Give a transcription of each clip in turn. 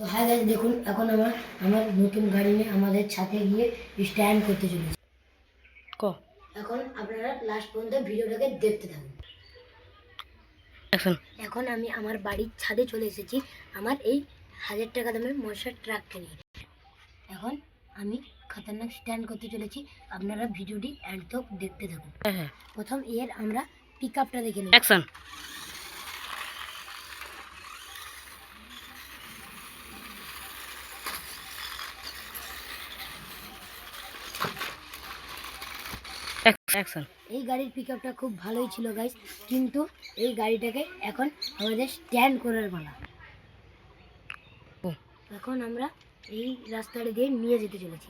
তো hi guys, দেখুন এখন আমার নতুন গাড়ি নিয়ে আমাদের ছাদে গিয়ে স্ট্যান্ড করতে চলেছি। এখন আপনারা লাস্ট পর্যন্ত ভিডিওটাকে দেখতে থাকুন। এখন আমি আমার বাড়ির ছাদে চলে এসেছি আমার এই 1000 টাকা দামের মশার ট্রাককে নিয়ে। এখন আমি খতরনাক স্ট্যান্ড করতে চলেছি, আপনারা ভিডিওটি এন্ড তক দেখতে থাকুন। প্রথম এর আমরা পিক আপটা দেখে নিই। এই গাড়ির পিক আপটা খুব ভালোই ছিল গাইস, কিন্তু এই গাড়িটাকে এখন আমাদের স্ট্যান্ড করার পালা। এখন আমরা এই রাস্তাটা দিয়ে নিয়ে যেতে চলেছি।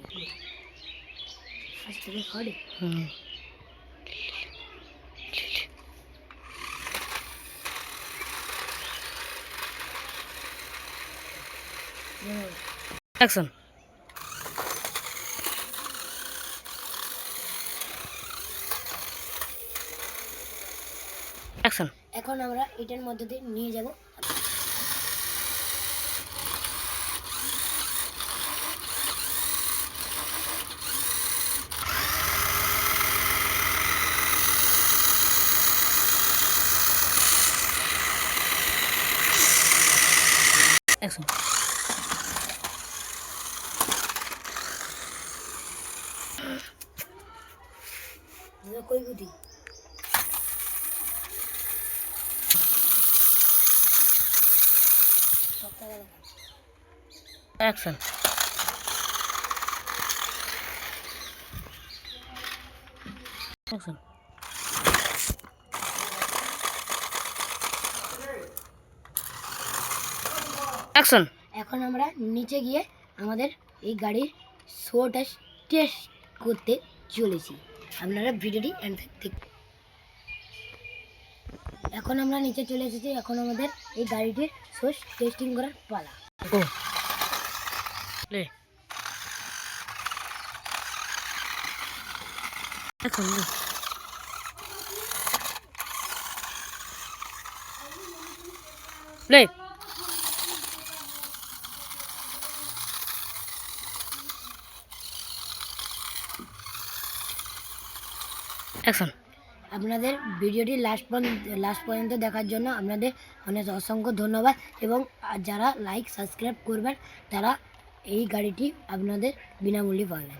এখন আমরা এটার মধ্যে দিয়ে নিয়ে যাব। कोई बुद्धि Action. Action. Action. এখন আমরা নিচে গিয়ে আমাদের এই গাড়ির শোটা টেস্ট করতে চলেছি, আপনারা ভিডিওটি এন্ড দেখুন। এখন আমরা নিচে চলে এসেছি, এখন আমাদের এই গাড়িটির শো টেস্টিং করার পালা। Play. Action. Play. Action. আপনাদের ভিডিওটি লাস্ট পর্যন্ত দেখার জন্য আপনাদের অনেক অসংখ্য ধন্যবাদ, এবং যারা লাইক সাবস্ক্রাইব করবেন তারা এই গাড়িটি আপনাদের বিনামূল্যে পাবেন।